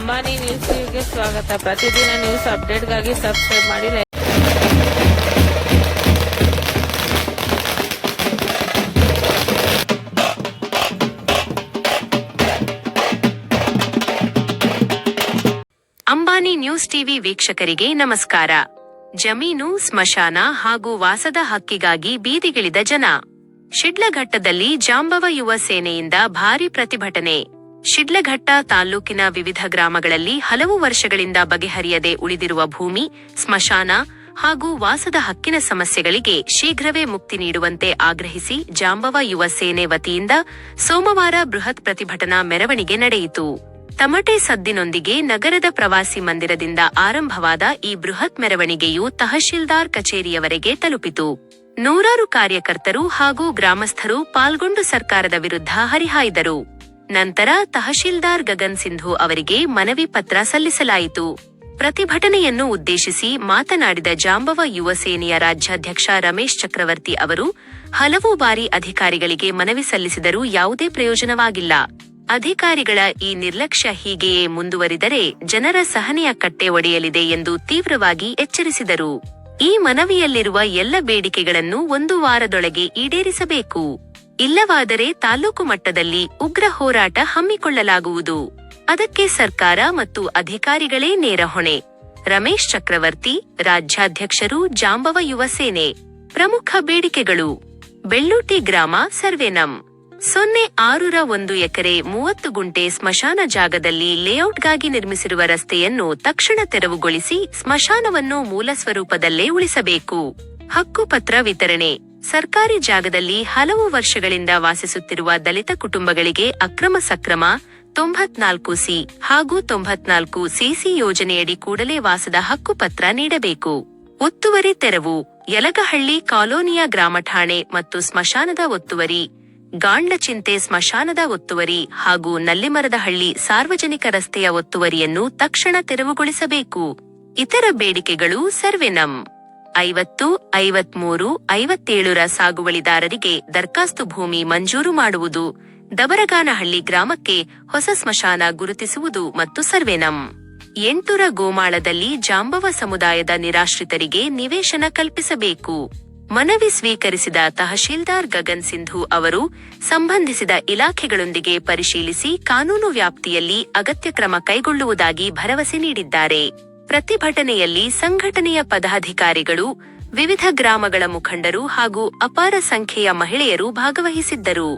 ಅಂಬಾನಿ ನ್ಯೂಸ್ಗೆ ಸ್ವಾಗತ. ಪ್ರತಿದಿನ ನ್ಯೂಸ್ ಅಪ್ಡೇಟ್ಗಾಗಿ ಸಬ್ಸ್ಕ್ರೈಬ್ ಮಾಡಿ. ಅಂಬಾನಿ ನ್ಯೂಸ್ ಟಿವಿ ವೀಕ್ಷಕರಿಗೆ ನಮಸ್ಕಾರ. ಜಮೀನು, ಸ್ಮಶಾನ ಹಾಗೂ ವಾಸದ ಹಕ್ಕಿಗಾಗಿ ಬೀದಿಗಿಳಿದ ಜನ. ಶಿಡ್ಲಘಟ್ಟದಲ್ಲಿ ಜಾಂಬವ ಯುವ ಸೇನೆಯಿಂದ ಭಾರಿ ಪ್ರತಿಭಟನೆ. ಶಿಡ್ಲಘಟ್ಟ ತಾಲ್ಲೂಕಿನ ವಿವಿಧ ಗ್ರಾಮಗಳಲ್ಲಿ ಹಲವು ವರ್ಷಗಳಿಂದ ಬಗೆಹರಿಯದೆ ಉಳಿದಿರುವ ಭೂಮಿ, ಸ್ಮಶಾನ ಹಾಗೂ ವಾಸದ ಹಕ್ಕಿನ ಸಮಸ್ಯೆಗಳಿಗೆ ಶೀಘ್ರವೇ ಮುಕ್ತಿ ನೀಡುವಂತೆ ಆಗ್ರಹಿಸಿ ಜಾಂಬವ ಯುವ ಸೇನೆ ವತಿಯಿಂದ ಸೋಮವಾರ ಬೃಹತ್ ಪ್ರತಿಭಟನಾ ಮೆರವಣಿಗೆ ನಡೆಯಿತು. ತಮಟೆ ಸದ್ದಿನೊಂದಿಗೆ ನಗರದ ಪ್ರವಾಸಿ ಮಂದಿರದಿಂದ ಆರಂಭವಾದ ಈ ಬೃಹತ್ ಮೆರವಣಿಗೆಯು ತಹಶೀಲ್ದಾರ್ ಕಚೇರಿಯವರೆಗೆ ತಲುಪಿತು. ನೂರಾರು ಕಾರ್ಯಕರ್ತರು ಹಾಗೂ ಗ್ರಾಮಸ್ಥರು ಪಾಲ್ಗೊಂಡು ಸರ್ಕಾರದ ವಿರುದ್ಧ ಹರಿಹಾಯ್ದರು. ನಂತರ ತಹಶೀಲ್ದಾರ್ ಗಗನ್ ಸಿಂಧು ಅವರಿಗೆ ಮನವಿ ಪತ್ರ ಸಲ್ಲಿಸಲಾಯಿತು. ಪ್ರತಿಭಟನೆಯನ್ನು ಉದ್ದೇಶಿಸಿ ಮಾತನಾಡಿದ ಜಾಂಬವ ಯುವ ಸೇನೆಯ ರಾಜ್ಯಾಧ್ಯಕ್ಷ ರಮೇಶ್ ಚಕ್ರವರ್ತಿ ಅವರು, ಹಲವು ಬಾರಿ ಅಧಿಕಾರಿಗಳಿಗೆ ಮನವಿ ಸಲ್ಲಿಸಿದರೂ ಯಾವುದೇ ಪ್ರಯೋಜನವಾಗಿಲ್ಲ. ಅಧಿಕಾರಿಗಳ ಈ ನಿರ್ಲಕ್ಷ್ಯ ಹೀಗೆಯೇ ಮುಂದುವರಿದರೆ ಜನರ ಸಹನೆಯ ಕಟ್ಟೆ ಒಡೆಯಲಿದೆ ಎಂದು ತೀವ್ರವಾಗಿ ಎಚ್ಚರಿಸಿದರು. ಈ ಮನವಿಯಲ್ಲಿರುವ ಎಲ್ಲ ಬೇಡಿಕೆಗಳನ್ನು 1 ವಾರದೊಳಗೆ ಈಡೇರಿಸಬೇಕು. ಇಲ್ಲವಾದರೆ ತಾಲೂಕು ಮಟ್ಟದಲ್ಲಿ ಉಗ್ರ ಹೋರಾಟ ಹಮ್ಮಿಕೊಳ್ಳಲಾಗುವುದು. ಅದಕ್ಕೆ ಸರ್ಕಾರ ಮತ್ತು ಅಧಿಕಾರಿಗಳೇ ನೇರ ಹೊಣೆ. ರಮೇಶ್ ಚಕ್ರವರ್ತಿ, ರಾಜ್ಯಾಧ್ಯಕ್ಷರು, ಜಾಂಬವ ಯುವ ಸೇನೆ. ಪ್ರಮುಖ ಬೇಡಿಕೆಗಳು: ಬೆಳ್ಳೂಟಿ ಗ್ರಾಮ ಸರ್ವೆ ನಂ. 06 ಎಕರೆ 30 ಗುಂಟೆ ಸ್ಮಶಾನ ಜಾಗದಲ್ಲಿ ಲೇಔಟ್ಗಾಗಿ ನಿರ್ಮಿಸಿರುವ ರಸ್ತೆಯನ್ನು ತಕ್ಷಣ ತೆರವುಗೊಳಿಸಿ ಸ್ಮಶಾನವನ್ನು ಮೂಲ ಸ್ವರೂಪದಲ್ಲೇ ಉಳಿಸಬೇಕು. ಹಕ್ಕುಪತ್ರ ವಿತರಣೆ. ಸರ್ಕಾರಿ ಜಾಗದಲ್ಲಿ ಹಲವು ವರ್ಷಗಳಿಂದ ವಾಸಿಸುತ್ತಿರುವ ದಲಿತ ಕುಟುಂಬಗಳಿಗೆ ಅಕ್ರಮ ಸಕ್ರಮ 94C ಹಾಗೂ 94CC ಯೋಜನೆಯಡಿ ಕೂಡಲೇ ವಾಸದ ಹಕ್ಕುಪತ್ರ ನೀಡಬೇಕು. ಒತ್ತುವರಿ ತೆರವು. ಯಲಗಹಳ್ಳಿ ಕಾಲೋನಿಯ ಗ್ರಾಮಠಾಣೆ ಮತ್ತು ಸ್ಮಶಾನದ ಒತ್ತುವರಿ, ಗಾಂಡ್ಲಚಿಂತೆ ಸ್ಮಶಾನದ ಒತ್ತುವರಿ ಹಾಗೂ ನಲ್ಲಿಮರದಹಳ್ಳಿ ಸಾರ್ವಜನಿಕ ರಸ್ತೆಯ ಒತ್ತುವರಿಯನ್ನು ತಕ್ಷಣ ತೆರವುಗೊಳಿಸಬೇಕು. ಇತರ ಬೇಡಿಕೆಗಳು: ಸರ್ವೆ ನಂ. 50, 53, 57ರ ಸಾಗುವಳಿದಾರರಿಗೆ ದರ್ಖಾಸ್ತು ಭೂಮಿ ಮಂಜೂರು ಮಾಡುವುದು, ದಬರಗಾನಹಳ್ಳಿ ಗ್ರಾಮಕ್ಕೆ ಹೊಸ ಸ್ಮಶಾನ ಗುರುತಿಸುವುದು ಮತ್ತು ಸರ್ವೆ ನಂ. 8ರ ಗೋಮಾಳದಲ್ಲಿ ಜಾಂಬವ ಸಮುದಾಯದ ನಿರಾಶ್ರಿತರಿಗೆ ನಿವೇಶನ ಕಲ್ಪಿಸಬೇಕು. ಮನವಿ ಸ್ವೀಕರಿಸಿದ ತಹಶೀಲ್ದಾರ್ ಗಗನ್ ಸಿಂಧು ಅವರು ಸಂಬಂಧಿಸಿದ ಇಲಾಖೆಗಳೊಂದಿಗೆ ಪರಿಶೀಲಿಸಿ ಕಾನೂನು ವ್ಯಾಪ್ತಿಯಲ್ಲಿ ಅಗತ್ಯ ಕ್ರಮ ಕೈಗೊಳ್ಳುವುದಾಗಿ ಭರವಸೆ ನೀಡಿದ್ದಾರೆ. ಪ್ರತಿಭಟನೆಯಲ್ಲಿ ಸಂಘಟನೆಯ ಪದಾಧಿಕಾರಿಗಳು, ವಿವಿಧ ಗ್ರಾಮಗಳ ಮುಖಂಡರು ಹಾಗೂ ಅಪಾರ ಸಂಖ್ಯೆಯ ಮಹಿಳೆಯರು ಭಾಗವಹಿಸಿದ್ದರು.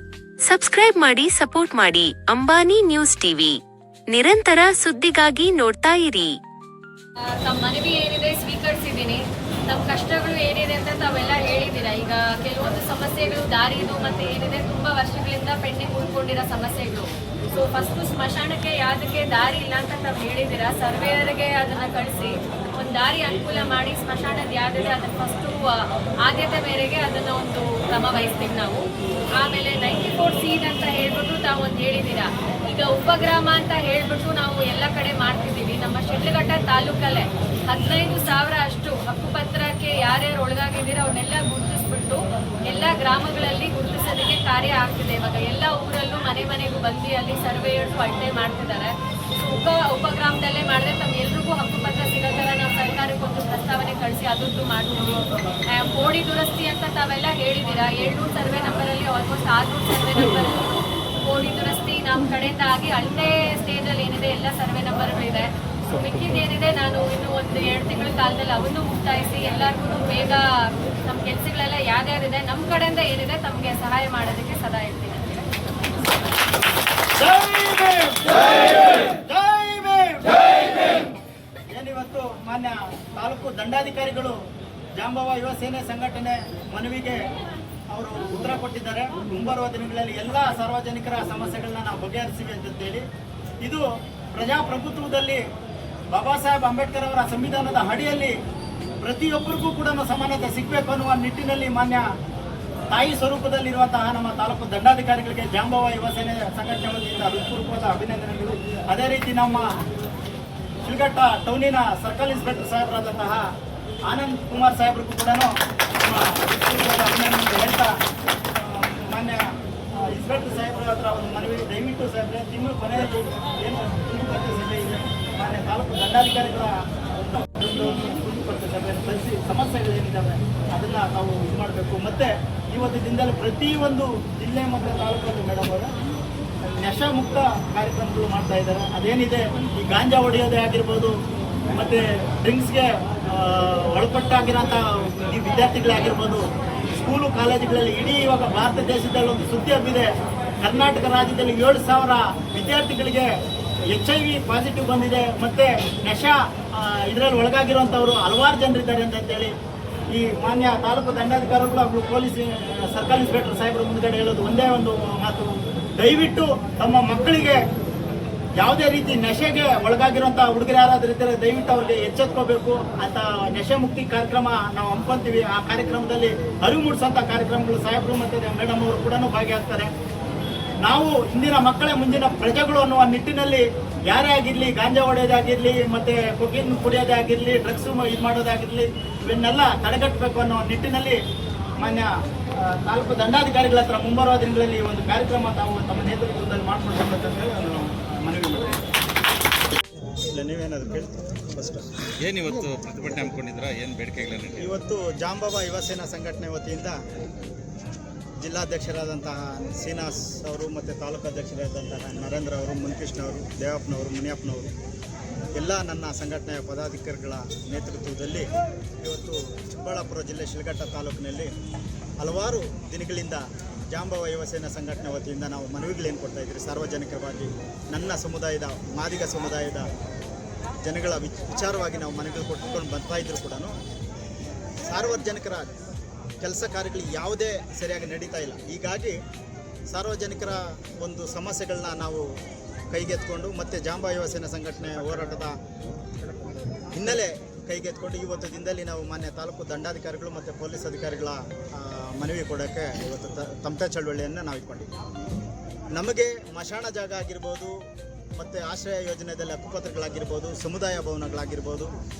ಸಬ್ಸ್ಕ್ರೈಬ್ ಮಾಡಿ, ಸಪೋರ್ಟ್ ಮಾಡಿ. ಅಂಬಾನಿ ನ್ಯೂಸ್ ಟಿವಿ, ನಿರಂತರ ಸುದ್ದಿಗಾಗಿ ನೋಡ್ತಾ ಇರಿ. ತಮ್ಮ ಮನವಿ ಏನಿದೆ ಸ್ವೀಕರಿಸಿದ್ದೀನಿ. ನಮ್ಮ ಕಷ್ಟಗಳು ಏನಿದೆ ಅಂತ ತಾವೆಲ್ಲ ಹೇಳಿದ್ದೀರಾ. ಈಗ ಕೆಲವೊಂದು ಸಮಸ್ಯೆಗಳು ದಾರಿದು ಮತ್ತೆ ಏನಿದೆ ತುಂಬಾ ವರ್ಷಗಳಿಂದ ಪೆಂಡಿಂಗ್ ಉಳ್ಕೊಂಡಿರೋ ಸಮಸ್ಯೆಗಳು. ಸೊ ಫಸ್ಟ್ ಸ್ಮಶಾನಕ್ಕೆ ಯಾವುದಕ್ಕೆ ದಾರಿ ಇಲ್ಲ ಅಂತ ತಾವು ಹೇಳಿದ್ದೀರಾ. ಸರ್ವೇಯರ್ಗೆ ಅದನ್ನ ಕಳಿಸಿ ಒಂದು ದಾರಿ ಅನುಕೂಲ ಮಾಡಿ ಸ್ಮಶಾನದ ಯಾವುದಿದೆ ಅದನ್ನ ಫಸ್ಟು ಆದ್ಯತೆ ಮೇರೆಗೆ ಅದನ್ನ ಒಂದು ಕ್ರಮ ವಹಿಸ್ತೀವಿ ನಾವು. ಆಮೇಲೆ 94C ಅಂತ ಹೇಳ್ಬಿಟ್ಟು ತಾವು ಒಂದು ಹೇಳಿದ್ದೀರಾ. ಈಗ ಉಪಗ್ರಾಮ ಅಂತ ಹೇಳ್ಬಿಟ್ಟು ನಾವು ಎಲ್ಲ ಕಡೆ ಮಾಡ್ತಿದ್ದೀವಿ. ನಮ್ಮ ಶಿಡ್ಲಘಟ್ಟ ತಾಲೂಕಲ್ಲೇ 15,000 ಅಷ್ಟು ಹಕ್ಕುಪತ್ರಕ್ಕೆ ಯಾರ್ಯಾರು ಒಳಗಾಗಿದ್ದೀರಾ ಅವ್ರನ್ನೆಲ್ಲ ಗುರುತಿಸ್ಬಿಟ್ಟು ಎಲ್ಲ ಗ್ರಾಮಗಳಲ್ಲಿ ಗುರುತಿಸೋದಕ್ಕೆ ಕಾರ್ಯ ಆಗ್ತಿದೆ. ಇವಾಗ ಎಲ್ಲ ಊರಲ್ಲೂ ಮನೆ ಮನೆಗೂ ಬಂದು ಅಲ್ಲಿ ಸರ್ವೇಯರ್ಸ್ ಅಳತೆ ಮಾಡ್ತಿದ್ದಾರೆ. ಉಪಗ್ರಾಮದಲ್ಲೇ ಮಾಡಿದ್ರೆ ತಮ್ಮೆಲ್ರಿಗೂ ಹಕ್ಕುಪತ್ರ ಸಿಗೋ ಥರ ನಾವು ಸರ್ಕಾರಕ್ಕೆ ಒಂದು ಪ್ರಸ್ತಾವನೆ ಕಳಿಸಿ ಅದನ್ನು ಮಾಡ್ತೀವಿ. ಕೋಡಿ ದುರಸ್ತಿ ಅಂತ ತಾವೆಲ್ಲ ಹೇಳಿದ್ದೀರಾ. 700 ಸರ್ವೆ ನಂಬರಲ್ಲಿ ಆಲ್ಮೋಸ್ಟ್ 600 ಸರ್ವೆ ನಂಬರಲ್ಲಿ ಕೋಡಿ ದುರಸ್ತಿ ನಮ್ಮ ಕಡೆಯಿಂದ ಆಗಿ ಅಳತೆ ಸ್ಟೇಜಲ್ಲಿ ಏನಿದೆ ಎಲ್ಲ ಸರ್ವೆ ನಂಬರ್ಗಳಿದೆ. ಸೊ ಮಿಕ್ಕಿದ್ದೇನಿದೆ ನಾನು ಇನ್ನು ಒಂದು 2 ತಿಂಗಳ ಕಾಲದಲ್ಲಿ ಅವನ್ನು ಮುಕ್ತಾಯಿಸಿ ಎಲ್ಲರಿಗೂ ಬೇಗ ನಮ್ಮ ಕೆಲಸಗಳೆಲ್ಲ ಯಾವ್ಯಾವ್ದಿದೆ ನಮ್ಮ ಕಡೆಯಿಂದ ಏನಿದೆ ತಮಗೆ ಸಹಾಯ ಮಾಡೋದಕ್ಕೆ ಸದಾ ಇರ್ತೀನಿ. ಏನಿವತ್ತು ಮಾನ್ಯ ತಾಲೂಕು ದಂಡಾಧಿಕಾರಿಗಳು ಜಾಂಬವ ಯುವ ಸೇನೆ ಸಂಘಟನೆ ಮನವಿಗೆ ಅವರು ಉತ್ತರ ಕೊಟ್ಟಿದ್ದಾರೆ. ಮುಂಬರುವ ದಿನಗಳಲ್ಲಿ ಎಲ್ಲ ಸಾರ್ವಜನಿಕರ ಸಮಸ್ಯೆಗಳನ್ನ ನಾವು ಬಗೆಹರಿಸಿವಿ ಅಂತೇಳಿ. ಇದು ಪ್ರಜಾಪ್ರಭುತ್ವದಲ್ಲಿ ಬಾಬಾ ಸಾಹೇಬ್ ಅಂಬೇಡ್ಕರ್ ಅವರ ಸಂವಿಧಾನದ ಅಡಿಯಲ್ಲಿ ಪ್ರತಿಯೊಬ್ಬರಿಗೂ ಕೂಡ ಸಮಾನತೆ ಸಿಗಬೇಕು ಅನ್ನುವ ನಿಟ್ಟಿನಲ್ಲಿ ಮಾನ್ಯ ತಾಯಿ ಸ್ವರೂಪದಲ್ಲಿರುವಂತಹ ನಮ್ಮ ತಾಲೂಕು ದಂಡಾಧಿಕಾರಿಗಳಿಗೆ ಜಾಂಬವ ಯುವ ಸೇನೆ ಸಂಘಟನೆ ವತಿಯಿಂದ ಹೃತ್ಪೂರ್ವಕವಾದ ಅಭಿನಂದನೆಗಳು. ಅದೇ ರೀತಿ ನಮ್ಮ ಶಿಡ್ಲಘಟ್ಟ ಟೌನಿನ ಸರ್ಕಲ್ ಇನ್ಸ್ಪೆಕ್ಟರ್ ಸಾಹೇಬರಾದಂತಹ ಆನಂದ್ ಕುಮಾರ್ ಸಾಹೇಬ್ರಿಗೂ ಕೂಡ ಅಭಿನಂದನೆ ಹೇಳ್ತಾ, ಮಾನ್ಯ ಇನ್ಸ್ಪೆಕ್ಟರ್ ಸಾಹೇಬ್ರ ಹತ್ರ ಒಂದು ಮನವಿ, ದಯವಿಟ್ಟು ಸಾಹೇಬ್ರೆ ತಿಂಗಳು ಕೊನೆಯಲ್ಲಿ ಏನು ಸಭೆ ಇದೆ ಮಾನ್ಯ ತಾಲೂಕು ದಂಡಾಧಿಕಾರಿಗಳ ಸಭೆಯನ್ನು ಕರೆಸಿ ಸಮಸ್ಯೆಗಳೇನಿದ್ದಾವೆ ಅದನ್ನು ನಾವು ಇದು ಮಾಡಬೇಕು. ಮತ್ತು ಇವತ್ತು ದಿನದಲ್ಲಿ ಪ್ರತಿಯೊಂದು ಜಿಲ್ಲೆ ಮತ್ತು ತಾಲೂಕಲ್ಲಿ ಮೇಡಮ್ ಅವರು ನಶಾ ಮುಕ್ತ ಕಾರ್ಯಕ್ರಮಗಳು ಮಾಡ್ತಾ ಇದ್ದಾರೆ. ಅದೇನಿದೆ ಈ ಗಾಂಜಾ ಹೊಡೆಯೋದೇ ಆಗಿರ್ಬೋದು, ಮತ್ತು ಡ್ರಿಂಕ್ಸ್ಗೆ ಒಳಪಟ್ಟಾಗಿರೋಂಥ ಈ ವಿದ್ಯಾರ್ಥಿಗಳಾಗಿರ್ಬೋದು, ಸ್ಕೂಲು ಕಾಲೇಜುಗಳಲ್ಲಿ ಇಡೀ ಇವಾಗ ಭಾರತ ದೇಶದಲ್ಲಿ ಒಂದು ಸುದ್ದಿ ಹಬ್ಬಿದೆ. ಕರ್ನಾಟಕ ರಾಜ್ಯದಲ್ಲಿ 7,000 ವಿದ್ಯಾರ್ಥಿಗಳಿಗೆ HIV ಪಾಸಿಟಿವ್ ಬಂದಿದೆ. ಮತ್ತು ನಶಾ ಇದರಲ್ಲಿ ಒಳಗಾಗಿರುವಂಥವ್ರು ಹಲವಾರು ಜನರಿದ್ದಾರೆ ಅಂತೇಳಿ ಈ ಮಾನ್ಯ ತಾಲೂಕು ದಂಡಾಧಿಕಾರಿಗಳು ಹಾಗೂ ಪೊಲೀಸ್ ಸರ್ಕಲ್ ಇನ್ಸ್ಪೆಕ್ಟರ್ ಸಾಹೇಬರು ಮುಂದ್ಗಡೆ ಹೇಳೋದು ಒಂದೇ ಒಂದು ಮಾತು, ದಯವಿಟ್ಟು ತಮ್ಮ ಮಕ್ಕಳಿಗೆ ಯಾವುದೇ ರೀತಿ ನಶೆಗೆ ಒಳಗಾಗಿರುವಂಥ ಹುಡುಗರು ಯಾರಾದರೂ ಇದ್ದರೆ ದಯವಿಟ್ಟು ಅವ್ರಿಗೆ ಎಚ್ಚೆತ್ಕೋಬೇಕು ಅಂತ ನಶೆ ಮುಕ್ತಿ ಕಾರ್ಯಕ್ರಮ ನಾವು ಹಮ್ಮಿಕೊಂತೀವಿ. ಆ ಕಾರ್ಯಕ್ರಮದಲ್ಲಿ ಅರಿವು ಮೂಡಿಸೋಂಥ ಕಾರ್ಯಕ್ರಮಗಳು ಸಾಹೇಬರು ಮತ್ತು ಮೇಡಮ್ ಅವರು ಕೂಡ ಭಾಗಿಯಾಗ್ತಾರೆ. ನಾವು ಇಂದಿನ ಮಕ್ಕಳೇ ಮುಂದಿನ ಪ್ರಜೆಗಳು ಅನ್ನುವ ನಿಟ್ಟಿನಲ್ಲಿ ಯಾರೇ ಆಗಿರಲಿ, ಗಾಂಜಾ ಹೊಡೆಯೋದಾಗಿರಲಿ, ಮತ್ತು ಕೊಕೇನ್ ಕುಡಿಯೋದೇ ಆಗಿರಲಿ, ಡ್ರಗ್ಸ್ ಇದು ಮಾಡೋದಾಗಿರಲಿ, ಇವನ್ನೆಲ್ಲ ತಡೆಗಟ್ಟಬೇಕು ಅನ್ನೋ ನಿಟ್ಟಿನಲ್ಲಿ ಮಾನ್ಯ ತಾಲೂಕು ದಂಡಾಧಿಕಾರಿಗಳ ಹತ್ರ ಮುಂಬರುವ ದಿನಗಳಲ್ಲಿ ಒಂದು ಕಾರ್ಯಕ್ರಮ ತಾವು ತಮ್ಮ ನೇತೃತ್ವದಲ್ಲಿ ಮಾಡ್ಕೊಳ್ಬೇಕಂತ ಹೇಳಿ ನಾನು ಮನವಿ ಮಾಡ್ತೀನಿ. ನೀವೇನಾದ್ರು ಫಸ್ಟ್ ಏನು ಇವತ್ತು ಪ್ರತಿಭಟನೆ ಹಮ್ಮಿಕೊಂಡಿದ್ರ, ಏನು ಬೇಡಿಕೆಗಳನ್ನು? ಇವತ್ತು ಜಾಂಬವ ಯುವ ಸೇನಾ ಸಂಘಟನೆ ವತಿಯಿಂದ ಜಿಲ್ಲಾಧ್ಯಕ್ಷರಾದಂತಹ ಶ್ರೀನಿವಾಸ್ ಅವರು ಮತ್ತು ತಾಲೂಕು ಅಧ್ಯಕ್ಷರಾದಂತಹ ನರೇಂದ್ರ ಅವರು, ಮುನ್ಕೃಷ್ಣವರು, ದೇವಪ್ಪನವರು, ಮುನಿಯಪ್ಪನವರು ಎಲ್ಲ ನನ್ನ ಸಂಘಟನೆಯ ಪದಾಧಿಕಾರಿಗಳ ನೇತೃತ್ವದಲ್ಲಿ ಇವತ್ತು ಚಿಕ್ಕಬಳ್ಳಾಪುರ ಜಿಲ್ಲೆ ಶಿಳಘಟ್ಟ ತಾಲೂಕಿನಲ್ಲಿ ಹಲವಾರು ದಿನಗಳಿಂದ ಜಾಂಬವ ಯುವ ಸೇನಾ ಸಂಘಟನೆ ವತಿಯಿಂದ ನಾವು ಮನವಿಗಳೇನು ಕೊಡ್ತಾ ಇದ್ದೀರಿ. ಸಾರ್ವಜನಿಕವಾಗಿ ನನ್ನ ಸಮುದಾಯದ ಮಾದಿಗ ಸಮುದಾಯದ ಜನಗಳ ವಿಚಾರವಾಗಿ ನಾವು ಮನವಿಗಳು ಕೊಟ್ಟುಕೊಂಡು ಬರ್ತಾ ಇದ್ದರೂ ಕೂಡ ಸಾರ್ವಜನಿಕರ ಕೆಲಸ ಕಾರ್ಯಗಳು ಯಾವುದೇ ಸರಿಯಾಗಿ ನಡೀತಾ ಇಲ್ಲ. ಹೀಗಾಗಿ ಸಾರ್ವಜನಿಕರ ಒಂದು ಸಮಸ್ಯೆಗಳನ್ನ ನಾವು ಕೈಗೆತ್ಕೊಂಡು ಮತ್ತು ಜಾಂಬವ ಯುವ ಸೇನಾ ಸಂಘಟನೆ ಹೋರಾಟದ ಹಿನ್ನೆಲೆ ಕೈಗೆತ್ಕೊಂಡು ಇವತ್ತು ದಿನದಲ್ಲಿ ನಾವು ಮಾನ್ಯ ತಾಲೂಕು ದಂಡಾಧಿಕಾರಿಗಳು ಮತ್ತು ಪೊಲೀಸ್ ಅಧಿಕಾರಿಗಳ ಮನವಿ ಕೊಡೋಕ್ಕೆ ಇವತ್ತು ತಮಟೆ ಚಳವಳಿಯನ್ನು ನಾವು ಇಟ್ಕೊಂಡಿದ್ದೀವಿ. ನಮಗೆ ಮಶಾಣ ಜಾಗ ಆಗಿರ್ಬೋದು, ಮತ್ತು ಆಶ್ರಯ ಯೋಜನೆಯಲ್ಲಿ ಹಕ್ಕುಪತ್ರಗಳಾಗಿರ್ಬೋದು, ಸಮುದಾಯ ಭವನಗಳಾಗಿರ್ಬೋದು,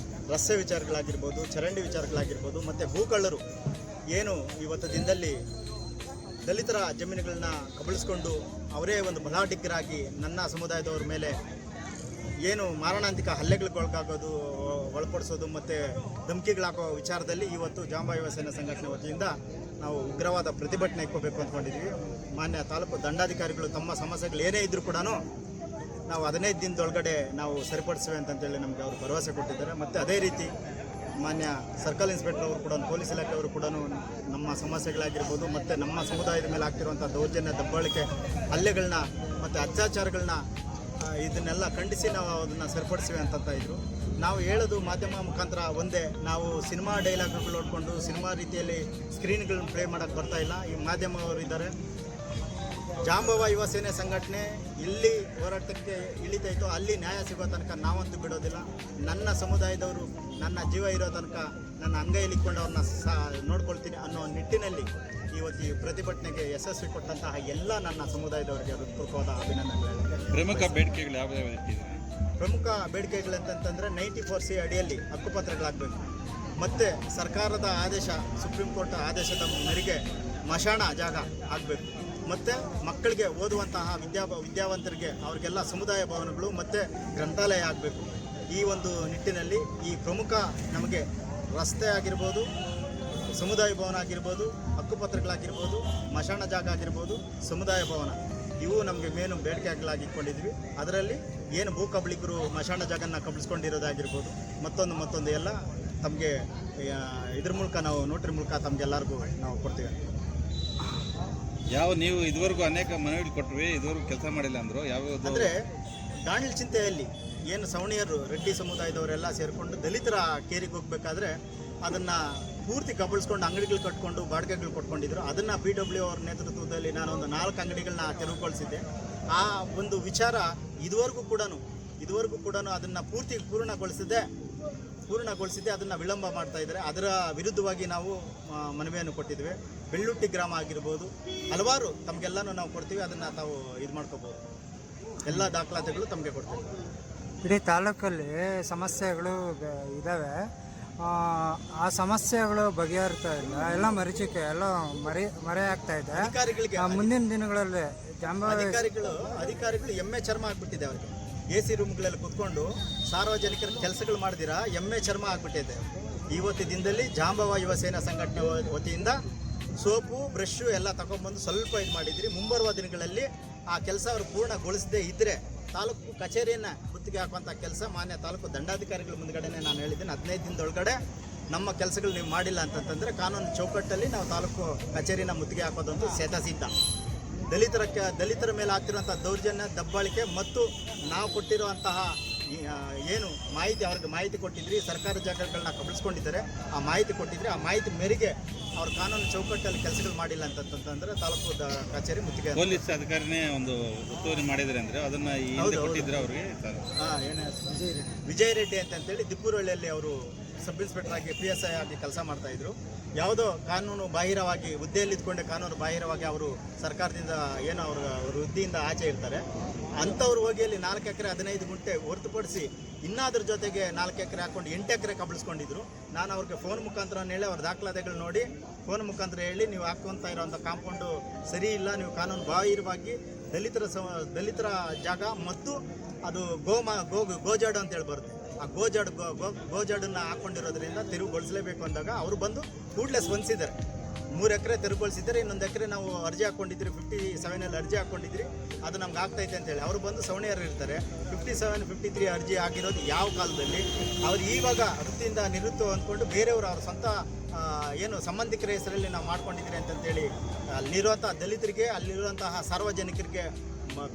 ರಸ್ತೆ ವಿಚಾರಗಳಾಗಿರ್ಬೋದು, ಚರಂಡಿ ವಿಚಾರಗಳಾಗಿರ್ಬೋದು, ಮತ್ತು ಭೂಕಳ್ಳರು ಏನು ಇವತ್ತು ದಿನದಲ್ಲಿ ದಲಿತರ ಜಮೀನುಗಳನ್ನ ಕಬಳಿಸ್ಕೊಂಡು ಅವರೇ ಒಂದು ಬಲಾಢ್ಯರಾಗಿ ನನ್ನ ಸಮುದಾಯದವ್ರ ಮೇಲೆ ಏನು ಮಾರಣಾಂತಿಕ ಹಲ್ಲೆಗಳಿಗೊಳಗಾಗೋದು, ಒಳಪಡಿಸೋದು ಮತ್ತು ಧಮಕಿಗಳಾಕೋ ವಿಚಾರದಲ್ಲಿ ಇವತ್ತು ಜಾಂಬವ ಯುವ ಸೇನಾ ಸಂಘಟನೆ ವತಿಯಿಂದ ನಾವು ಉಗ್ರವಾದ ಪ್ರತಿಭಟನೆ ಇಟ್ಕೋಬೇಕು ಅಂದ್ಕೊಂಡಿದ್ವಿ. ಮಾನ್ಯ ತಾಲೂಕು ದಂಡಾಧಿಕಾರಿಗಳು ತಮ್ಮ ಸಮಸ್ಯೆಗಳು ಏನೇ ಇದ್ದರೂ ಕೂಡ ನಾವು 15 ದಿನದೊಳಗಡೆ ನಾವು ಸರಿಪಡಿಸುವೆ ಅಂತೇಳಿ ನಮಗೆ ಅವರು ಭರವಸೆ ಕೊಟ್ಟಿದ್ದಾರೆ. ಮತ್ತು ಅದೇ ರೀತಿ ಮಾನ್ಯ ಸರ್ಕಲ್ ಇನ್ಸ್ಪೆಕ್ಟರ್ ಅವರು ಕೂಡ, ಪೊಲೀಸ್ ಇಲಾಖೆಯವರು ಕೂಡ ನಮ್ಮ ಸಮಸ್ಯೆಗಳಾಗಿರ್ಬೋದು ಮತ್ತು ನಮ್ಮ ಸಮುದಾಯದ ಮೇಲೆ ಆಗ್ತಿರುವಂಥ ದೌರ್ಜನ್ಯ, ದಬ್ಬಾಳಿಕೆ, ಹಲ್ಲೆಗಳನ್ನ ಮತ್ತು ಅತ್ಯಾಚಾರಗಳನ್ನ ಇದನ್ನೆಲ್ಲ ಖಂಡಿಸಿ ನಾವು ಅದನ್ನು ಸರಿಪಡಿಸಿವೆ ಅಂತ ಇದ್ರು. ನಾವು ಹೇಳೋದು ಮಾಧ್ಯಮ ಮುಖಾಂತರ ಒಂದೇ, ನಾವು ಸಿನಿಮಾ ಡೈಲಾಗ್ಗಳು ನೋಡಿಕೊಂಡು ಸಿನಿಮಾ ರೀತಿಯಲ್ಲಿ ಸ್ಕ್ರೀನ್ಗಳನ್ನ ಪ್ಲೇ ಮಾಡೋಕ್ಕೆ ಬರ್ತಾ ಇಲ್ಲ. ಈ ಮಾಧ್ಯಮವರು ಇದ್ದಾರೆ. ಜಾಂಬವ ಯುವ ಸೇನೆ ಸಂಘಟನೆ ಎಲ್ಲಿ ಹೋರಾಟಕ್ಕೆ ಇಳಿತಾಯಿತೋ ಅಲ್ಲಿ ನ್ಯಾಯ ಸಿಗೋ ತನಕ ನಾವಂತೂ ಬಿಡೋದಿಲ್ಲ. ನನ್ನ ಸಮುದಾಯದವರು ನನ್ನ ಜೀವ ಇರೋ ತನಕ ನನ್ನ ಅಂಗೈಯಲ್ಲಿ ಇಟ್ಕೊಂಡು ಅವ್ರನ್ನ ನೋಡ್ಕೊಳ್ತೀನಿ ಅನ್ನೋ ನಿಟ್ಟಿನಲ್ಲಿ ಇವತ್ತು ಈ ಪ್ರತಿಭಟನೆಗೆ ಯಶಸ್ವಿ ಕೊಟ್ಟಂತಹ ಎಲ್ಲ ನನ್ನ ಸಮುದಾಯದವರಿಗೆ ಹೃತ್ಪೂರ್ವಕವಾದ ಅಭಿನಂದನೆಗಳು. ಪ್ರಮುಖ ಬೇಡಿಕೆಗಳು ಯಾವ್ಯಾವ ಇಟ್ಟಿದ್ದಾರೆ? ಪ್ರಮುಖ ಬೇಡಿಕೆಗಳಂತಂತಂದರೆ 94C ಅಡಿಯಲ್ಲಿ ಹಕ್ಕುಪತ್ರಗಳಾಗಬೇಕು. ಮತ್ತು ಸರ್ಕಾರದ ಆದೇಶ, ಸುಪ್ರೀಂ ಕೋರ್ಟ್ ಆದೇಶದ ಮೇರೆಗೆ ಮಶಾಣ ಜಾಗ ಆಗಬೇಕು. ಮತ್ತು ಮಕ್ಕಳಿಗೆ ಓದುವಂತಹ ವಿದ್ಯಾವಂತರಿಗೆ ಅವ್ರಿಗೆಲ್ಲ ಸಮುದಾಯ ಭವನಗಳು ಮತ್ತು ಗ್ರಂಥಾಲಯ ಆಗಬೇಕು. ಈ ಒಂದು ನಿಟ್ಟಿನಲ್ಲಿ ಈ ಪ್ರಮುಖ ನಮಗೆ ರಸ್ತೆ ಆಗಿರ್ಬೋದು, ಸಮುದಾಯ ಭವನ ಆಗಿರ್ಬೋದು, ಹಕ್ಕುಪತ್ರಗಳಾಗಿರ್ಬೋದು, ಮಶಾಣ ಜಾಗ ಆಗಿರ್ಬೋದು, ಸಮುದಾಯ ಭವನ, ಇವು ನಮಗೆ ಮೇನು ಬೇಡಿಕೆಗಳಾಗಿ ಇಟ್ಕೊಂಡಿದ್ವಿ. ಅದರಲ್ಲಿ ಏನು ಭೂ ಕಬಳಿಕರು ಮಶಾಣ ಜಾಗನ ಕಬಳಿಸ್ಕೊಂಡಿರೋದಾಗಿರ್ಬೋದು, ಮತ್ತೊಂದು ಎಲ್ಲ ತಮಗೆ ಇದ್ರ ಮೂಲಕ ನಾವು ನೋಟ್ರಿ ಮೂಲಕ ತಮಗೆಲ್ಲರಿಗೂ ನಾವು ಕೊಡ್ತೀವಿ. ನೀವು ಇದುವರೆಗೂ ಅನೇಕ ಮನವಿಗಳು ಕೊಟ್ಟರೆ ಇದುವರೆಗೂ ಕೆಲಸ ಮಾಡಿಲ್ಲ ಅಂದರು ಯಾವ್ಯಾವುದು? ಅಂದರೆ ದಾಂಡ್ಲಿ ಚಿಂತೆಯಲ್ಲಿ ಏನು ಸವಣಿಯರು, ರೆಡ್ಡಿ ಸಮುದಾಯದವರೆಲ್ಲ ಸೇರಿಕೊಂಡು ದಲಿತರ ಕೇರಿಗೆ ಹೋಗಬೇಕಾದ್ರೆ ಅದನ್ನು ಪೂರ್ತಿ ಕಬಳಿಸ್ಕೊಂಡು ಅಂಗಡಿಗಳು ಕಟ್ಕೊಂಡು ಬಾಡಿಗೆಗಳು ಕೊಟ್ಕೊಂಡಿದ್ರು. ಅದನ್ನು PW ಅವ್ರ ನೇತೃತ್ವದಲ್ಲಿ ನಾನೊಂದು 4 ಅಂಗಡಿಗಳನ್ನ ತೆರವುಗೊಳಿಸಿದ್ದೆ. ಆ ಒಂದು ವಿಚಾರ ಇದುವರೆಗೂ ಕೂಡ ಅದನ್ನು ಪೂರ್ಣಗೊಳಿಸಿದ್ದೆ ಅದನ್ನು ವಿಳಂಬ ಮಾಡ್ತಾ ಇದ್ದಾರೆ. ಅದರ ವಿರುದ್ಧವಾಗಿ ನಾವು ಮನವಿಯನ್ನು ಕೊಟ್ಟಿದ್ವಿ. ಬೆಳ್ಳುಟ್ಟಿ ಗ್ರಾಮ ಆಗಿರ್ಬೋದು, ಹಲವಾರು ತಮಗೆಲ್ಲನೂ ನಾವು ಕೊಡ್ತೀವಿ. ಅದನ್ನು ತಾವು ಇದು ಮಾಡ್ಕೋಬೋದು. ಎಲ್ಲ ದಾಖಲಾತಿಗಳು ತಮಗೆ ಕೊಡ್ತೀವಿ. ಇಡೀ ತಾಲೂಕಲ್ಲಿ ಸಮಸ್ಯೆಗಳು ಇದ್ದಾವೆ. ಆ ಸಮಸ್ಯೆಗಳು ಬಗೆಹರ್ತಾ ಇಲ್ಲ, ಎಲ್ಲ ಮರೀಚಿಕೆ, ಎಲ್ಲ ಮರೆಯಾಗ್ತಾ ಇದೆ. ಅಧಿಕಾರಿಗಳಿಗೆ ಮುಂದಿನ ದಿನಗಳಲ್ಲಿ ಅಧಿಕಾರಿಗಳು ಎಮ್ಮೆ ಚರ್ಮ ಆಗ್ಬಿಟ್ಟಿದೆ. ಅವರಿಗೆ AC ರೂಮ್ಗಳಲ್ಲಿ ಕುತ್ಕೊಂಡು ಸಾರ್ವಜನಿಕರ ಕೆಲಸಗಳು ಮಾಡಿದಿರಾ ಎಮ್ಮೆ ಚರ್ಮ ಆಗಿಬಿಟ್ಟಿದೆ. ಇವತ್ತು ದಿನದಲ್ಲಿ ಜಾಂಬವ ಯುವ ಸೇನಾ ಸಂಘಟನೆ ವತಿಯಿಂದ ಸೋಪು ಬ್ರಷು ಎಲ್ಲ ತಗೊಂಡ್ಬಂದು ಸ್ವಲ್ಪ ಇದು ಮಾಡಿದ್ರಿ. ಮುಂಬರುವ ದಿನಗಳಲ್ಲಿ ಆ ಕೆಲಸ ಅವರು ಪೂರ್ಣಗೊಳಿಸದೇ ಇದ್ದರೆ ತಾಲೂಕು ಕಚೇರಿಯನ್ನು ಮುತ್ತಿಗೆ ಹಾಕುವಂಥ ಕೆಲಸ ಮಾನ್ಯ ತಾಲೂಕು ದಂಡಾಧಿಕಾರಿಗಳ ಮುಂದ್ಗಡೆನೇ ನಾನು ಹೇಳಿದ್ದೀನಿ. 15 ದಿನದೊಳಗಡೆ ನಮ್ಮ ಕೆಲಸಗಳು ನೀವು ಮಾಡಿಲ್ಲ ಅಂತಂತಂದರೆ ಕಾನೂನು ಚೌಕಟ್ಟಲ್ಲಿ ನಾವು ತಾಲೂಕು ಕಚೇರಿನ ಮುತ್ತಿಗೆ ಹಾಕೋದಂತೂ ಸಿದ್ಧ. ದಲಿತರ ಮೇಲೆ ಆಗ್ತಿರುವಂಥ ದೌರ್ಜನ್ಯ, ದಬ್ಬಾಳಿಕೆ ಮತ್ತು ನಾವು ಕೊಟ್ಟಿರುವಂತಹ ಏನು ಅವ್ರಿಗೆ ಮಾಹಿತಿ ಕೊಟ್ಟಿದ್ರಿ, ಸರ್ಕಾರಿ ಜಾಗಗಳನ್ನ ಕಬಳಿಸ್ಕೊಂಡಿದ್ದಾರೆ, ಆ ಮಾಹಿತಿ ಕೊಟ್ಟಿದ್ರಿ, ಆ ಮಾಹಿತಿ ಮೇರೆಗೆ ಅವ್ರ ಕಾನೂನು ಚೌಕಟ್ಟಲ್ಲಿ ಕೆಲಸಗಳು ಮಾಡಿಲ್ಲ ಅಂತಂತಂದ್ರೆ ತಾಲೂಕು ಕಚೇರಿ ಮುತ್ತಿಗೆ. ಪೊಲೀಸ್ ಅಧಿಕಾರಿನೇ ಒಂದು ಉಸ್ತುವಾರಿ ಮಾಡಿದ್ರೆ ಅಂದ್ರೆ ಅದನ್ನ ಕೊಟ್ಟಿದ್ರೆ ಅವ್ರಿಗೆ ವಿಜಯ್ ರೆಡ್ಡಿ ಅಂತೇಳಿ ದಿಪ್ಪೂರಹಳ್ಳಿಯಲ್ಲಿ ಅವರು ಸಬ್ ಇನ್ಸ್ಪೆಕ್ಟರ್ ಆಗಿ PSI ಆಗಿ ಕೆಲಸ ಮಾಡ್ತಾ ಇದ್ರು. ಯಾವುದೋ ಕಾನೂನು ಬಾಹಿರವಾಗಿ ಹುದ್ದೆಯಲ್ಲಿ ಇದ್ಕೊಂಡೆ ಕಾನೂನು ಬಾಹಿರವಾಗಿ ಅವರು ಸರ್ಕಾರದಿಂದ ಏನು ಅವ್ರ ಹುದ್ದೆಯಿಂದ ಆಚೆ ಇರ್ತಾರೆ ಅಂಥವ್ರು ಹೋಗಿ ಅಲ್ಲಿ 4 ಎಕರೆ 15 ಗುಂಟೆ ಹೊರತುಪಡಿಸಿ ಇನ್ನಾದ್ರ ಜೊತೆಗೆ 4 ಎಕರೆ ಹಾಕೊಂಡು 8 ಎಕರೆ ಕಬಳಿಸ್ಕೊಂಡಿದ್ರು. ನಾನು ಅವ್ರಿಗೆ ಫೋನ್ ಮುಖಾಂತರ ಹೇಳಿ ಅವ್ರ ದಾಖಲಾತಿಗಳು ನೋಡಿ ಫೋನ್ ಮುಖಾಂತರ ಹೇಳಿ ನೀವು ಹಾಕುವಂಥ ಇರೋಂಥ ಕಾಂಪೌಂಡು ಸರಿ ಇಲ್ಲ, ನೀವು ಕಾನೂನು ಬಾಹಿರವಾಗಿ ದಲಿತರ ಜಾಗ ಮತ್ತು ಅದು ಗೋಜಾಡು ಅಂತೇಳಿ ಬರುತ್ತೆ, ಆ ಗೋಜಾಡನ್ನು ಹಾಕ್ಕೊಂಡಿರೋದ್ರಿಂದ ತೆರವುಗೊಳಿಸಲೇಬೇಕು ಅಂದಾಗ ಅವರು ಬಂದು ಕೂಡಲೇ ಸ್ಪಂದಿಸಿದ್ದಾರೆ. 3 ಎಕರೆ ತೆರವುಗೊಳಿಸಿದ್ದಾರೆ, ಇನ್ನೊಂದು ಎಕರೆ ನಾವು ಅರ್ಜಿ ಹಾಕ್ಕೊಂಡಿದ್ರಿ 57 ಅರ್ಜಿ ಹಾಕ್ಕೊಂಡಿದ್ರಿ, ಅದು ನಮ್ಗೆ ಆಗ್ತೈತೆ ಅಂತೇಳಿ ಅವರು ಬಂದು ಸವಣಿಯರು ಇರ್ತಾರೆ. 57, 53 ಅರ್ಜಿ ಆಗಿರೋದು ಯಾವ ಕಾಲದಲ್ಲಿ ಅವ್ರು ಇವಾಗ ವೃತ್ತಿಯಿಂದ ನಿವೃತ್ತಿ ಅಂದ್ಕೊಂಡು ಬೇರೆಯವರು ಅವ್ರ ಸ್ವಂತ ಏನು ಸಂಬಂಧಿಕರ ಹೆಸರಲ್ಲಿ ನಾವು ಮಾಡ್ಕೊಂಡಿದ್ದೀರಿ ಅಂತಂತೇಳಿ ಅಲ್ಲಿರುವಂಥ ದಲಿತರಿಗೆ ಅಲ್ಲಿರುವಂತಹ ಸಾರ್ವಜನಿಕರಿಗೆ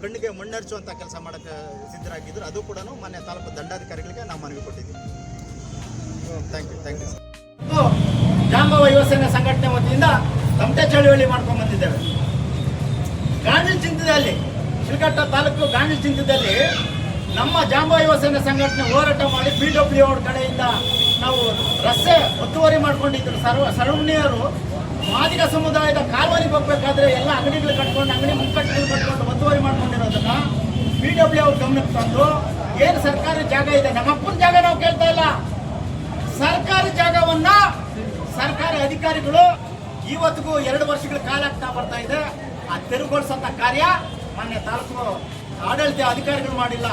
ಕಣ್ಣಿಗೆ ಮಣ್ಣರ್ಚುವಂಥ ಕೆಲಸ ಮಾಡೋಕ್ಕೆ ಸಿದ್ಧರಾಗಿದ್ದರು. ಅದು ಕೂಡ ಮಾನ್ಯ ತಾಲೂಕು ದಂಡಾಧಿಕಾರಿಗಳಿಗೆ ನಾವು ಮನವಿ ಕೊಟ್ಟಿದ್ದೀವಿ. Thank you. ಜಾಂಬವ ಯುವ ಸೇನಾ ಸಂಘಟನೆ ವತಿಯಿಂದ ತಮಟೆ ಚಳುವಳಿ ಮಾಡ್ಕೊಂಡು ಬಂದಿದ್ದೇವೆ. ಗಾಂಜಲ್ ಚಿಂತದಲ್ಲಿ ಶಿಲ್ಘಟ್ಟ ತಾಲೂಕು ಗಾಂಜಲ್ ಚಿಂತದಲ್ಲಿ ನಮ್ಮ ಜಾಂಬವ ಯುವ ಸೇನಾ ಸಂಘಟನೆ ಹೋರಾಟ ಮಾಡಿ PWD ಅವ್ರ ಕಡೆಯಿಂದ ನಾವು ರಸ್ತೆ ಒತ್ತುವರಿ ಮಾಡ್ಕೊಂಡಿದ್ರು. ಸರ್ವರ್ಣೀಯರು ಮಾದಿಗ ಸಮುದಾಯದ ಕಾಲುವರಿಗೆ ಹೋಗ್ಬೇಕಾದ್ರೆ ಎಲ್ಲ ಅಂಗಡಿಗಳು ಕಟ್ಕೊಂಡು ಅಂಗಡಿ ಮುಕ್ಕಟ್ಟುಗಳು ಕಟ್ಕೊಂಡು ಒತ್ತುವರಿ ಮಾಡ್ಕೊಂಡಿರೋದನ್ನ PWD ಅವ್ರ ಗಮನಕ್ಕೆ ತಂದು ಏನು ಸರ್ಕಾರಿ ಜಾಗ ಇದೆ, ನಮ್ಮ ಅಪ್ಪನ ಜಾಗ ನಾವು ಕೇಳ್ತಾ ಇಲ್ಲ, ಸರ್ಕಾರಿ ಜಾಗವನ್ನ ಸರ್ಕಾರಿ ಅಧಿಕಾರಿಗಳು ಇವತ್ತಿಗೂ 2 ವರ್ಷಗಳ ಕಾಲ ಆಗ್ತಾ ಬರ್ತಾ ಇದೆ. ಆ ತೆರವುಗೊಳಿಸಂತ ಕಾರ್ಯ ಮಾನ್ಯ ತಾಲೂಕು ಆಡಳಿತ ಅಧಿಕಾರಿಗಳು ಮಾಡಿಲ್ಲ.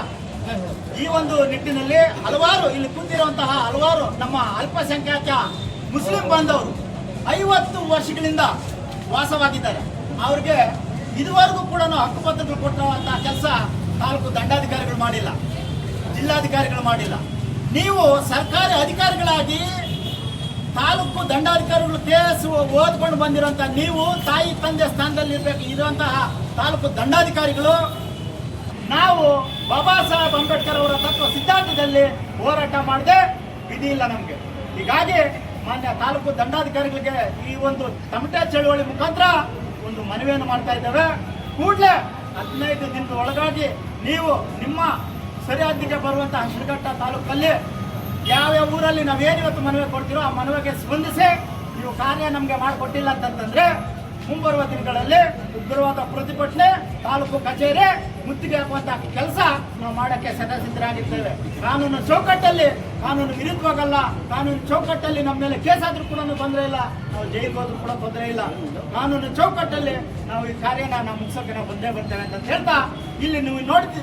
ಈ ಒಂದು ನಿಟ್ಟಿನಲ್ಲಿ ಹಲವಾರು ಇಲ್ಲಿ ಕೂತಿರುವಂತಹ ಹಲವಾರು ನಮ್ಮ ಅಲ್ಪಸಂಖ್ಯಾತ ಮುಸ್ಲಿಂ ಬಾಂಧವರು 50 ವರ್ಷಗಳಿಂದ ವಾಸವಾಗಿದ್ದಾರೆ. ಅವ್ರಿಗೆ ಇದುವರೆಗೂ ಕೂಡ ಹಕ್ಕುಪತ್ರಗಳು ಕೊಟ್ಟಿರುವಂತಹ ಕೆಲಸ ತಾಲೂಕು ದಂಡಾಧಿಕಾರಿಗಳು ಮಾಡಿಲ್ಲ, ಜಿಲ್ಲಾಧಿಕಾರಿಗಳು ಮಾಡಿಲ್ಲ. ನೀವು ಸರ್ಕಾರಿ ಅಧಿಕಾರಿಗಳಾಗಿ ತಾಲೂಕು ದಂಡಾಧಿಕಾರಿಗಳು ಓದ್ಕೊಂಡು ಬಂದಿರುವಂಥ ನೀವು ತಾಯಿ ತಂದೆ ಸ್ಥಾನದಲ್ಲಿ ಇರುವಂತಹ ತಾಲೂಕು ದಂಡಾಧಿಕಾರಿಗಳು ನಾವು ಬಾಬಾ ಸಾಹೇಬ್ ಅಂಬೇಡ್ಕರ್ ಅವರ ತತ್ವ ಸಿದ್ಧಾಂತದಲ್ಲಿ ಹೋರಾಟ ಮಾಡದೆ ವಿಧಿ ಇಲ್ಲ ನಮಗೆ. ಹೀಗಾಗಿ ಮಾನ್ಯ ತಾಲೂಕು ದಂಡಾಧಿಕಾರಿಗಳಿಗೆ ಈ ಒಂದು ತಮಟೆ ಚಳುವಳಿ ಮುಖಾಂತರ ಒಂದು ಮನವಿಯನ್ನು ಮಾಡ್ತಾ ಇದ್ದೇವೆ. ಕೂಡಲೇ 15 ದಿನದ ಒಳಗಾಗಿ ನೀವು ನಿಮ್ಮ ಸರಿಹದ್ದಿಗೆ ಬರುವಂತಹ ಶಿಲ್ಘಟ್ಟ ತಾಲೂಕಲ್ಲಿ ಯಾವ್ಯಾವ ಊರಲ್ಲಿ ನಾವೇನು ಇವತ್ತು ಮನವಿ ಕೊಡ್ತೀರೋ ಆ ಮನವಿಗೆ ಸ್ಪಂದಿಸಿ ನೀವು ಕಾರ್ಯ ನಮಗೆ ಮಾಡಿಕೊಟ್ಟಿಲ್ಲ ಅಂತಂತಂದ್ರೆ ಮುಂಬರುವ ದಿನಗಳಲ್ಲಿ ಉಗ್ರವಾದ ಪ್ರತಿಭಟನೆ, ತಾಲೂಕು ಕಚೇರಿ ಮುತ್ತಿಗೆ ಹಾಕುವಂತಹ ಕೆಲಸ ನಾವು ಮಾಡೋಕ್ಕೆ ಸಿದ್ಧರಾಗಿರ್ತೇವೆ. ಕಾನೂನು ಚೌಕಟ್ಟಲ್ಲಿ ಕಾನೂನು ವಿರುದ್ಧವಾಗಲ್ಲ, ಕಾನೂನು ಚೌಕಟ್ಟಲ್ಲಿ ನಮ್ಮ ಮೇಲೆ ಕೇಸ್ ಆದ್ರೂ ಕೂಡ ತೊಂದರೆ ಇಲ್ಲ, ನಾವು ಜೈಲಿಗೆ ಹೋದ್ರೂ ಕೂಡ ತೊಂದರೆ ಇಲ್ಲ. ಕಾನೂನು ಚೌಕಟ್ಟಲ್ಲಿ ನಾವು ಈ ಕಾರ್ಯನ ನಾವು ಮುಗಿಸೋಕೆ ನಾವು ಬಂದೇ ಬರ್ತೇವೆ ಅಂತ ಹೇಳ್ತಾ ಇಲ್ಲಿ ನೀವು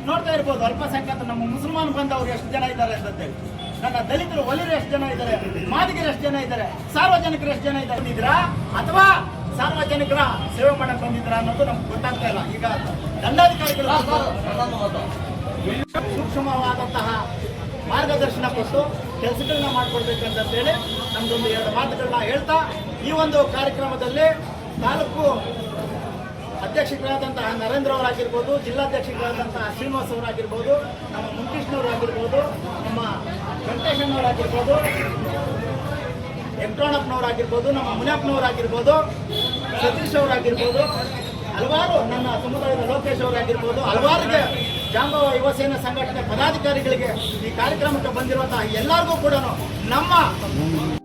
ನೋಡ್ತಾ ಇರ್ಬೋದು ಅಲ್ಪಸಂಖ್ಯಾತ ನಮ್ಮ ಮುಸಲ್ಮಾನ್ ಬಂದವರು ಎಷ್ಟು ಜನ ಇದ್ದಾರೆ ಅಂತೇಳಿ, ನನ್ನ ದಲಿತರು ಒಲಿರು ಎಷ್ಟು ಜನ ಇದ್ದಾರೆ, ಮಾದಿಗರು ಎಷ್ಟು ಜನ ಇದ್ದಾರೆ, ಸಾರ್ವಜನಿಕರು ಎಷ್ಟು ಜನ ಇದ್ದೀರಾ ಅಥವಾ ಸಾರ್ವಜನಿಕರ ಸೇವೆ ಮಾಡಕ್ ಬಂದಿದ್ರ ಅನ್ನೋದು ನಮ್ಗೆ ಗೊತ್ತಾಗ್ತಾ ಇಲ್ಲ. ಈಗ ದಂಡಾಧಿಕಾರಿಗಳು ಸೂಕ್ಷ್ಮವಾದಂತಹ ಮಾರ್ಗದರ್ಶನ ಕೊಟ್ಟು ಕೆಲಸಗಳನ್ನ ಮಾಡಿಕೊಡ್ಬೇಕಂತ ಹೇಳಿ ನಮ್ದೊಂದು 2 ಮಾತುಗಳನ್ನ ಹೇಳ್ತಾ ಈ ಒಂದು ಕಾರ್ಯಕ್ರಮದಲ್ಲಿ ತಾಲೂಕು ಅಧ್ಯಕ್ಷರಾದಂತಹ ನರೇಂದ್ರ ಅವರಾಗಿರ್ಬೋದು, ಜಿಲ್ಲಾಧ್ಯಕ್ಷರಾದಂತಹ ಶ್ರೀನಿವಾಸ್ ಅವರಾಗಿರ್ಬೋದು, ನಮ್ಮ ಮುನ್ಕೃಷ್ಣವರಾಗಿರ್ಬೋದು, ನಮ್ಮ ವೆಂಕಟೇಶಣ್ಣವರಾಗಿರ್ಬೋದು, ವೆಂಕಟಣ್ಣಪ್ಪನವರಾಗಿರ್ಬೋದು, ನಮ್ಮ ಮುನಿಯಪ್ಪನವರಾಗಿರ್ಬೋದು, ಸತೀಶ್ ಅವರಾಗಿರ್ಬೋದು, ಹಲವಾರು ನನ್ನ ಸಮುದಾಯದ ಲೋಕೇಶ್ ಅವರಾಗಿರ್ಬೋದು, ಹಲವಾರಿಗೆ ಜಾಂಬವ ಯುವ ಸೇನಾ ಸಂಘಟನೆ ಪದಾಧಿಕಾರಿಗಳಿಗೆ ಈ ಕಾರ್ಯಕ್ರಮಕ್ಕೆ ಬಂದಿರುವಂತಹ ಎಲ್ಲರಿಗೂ ಕೂಡ ನಮ್ಮ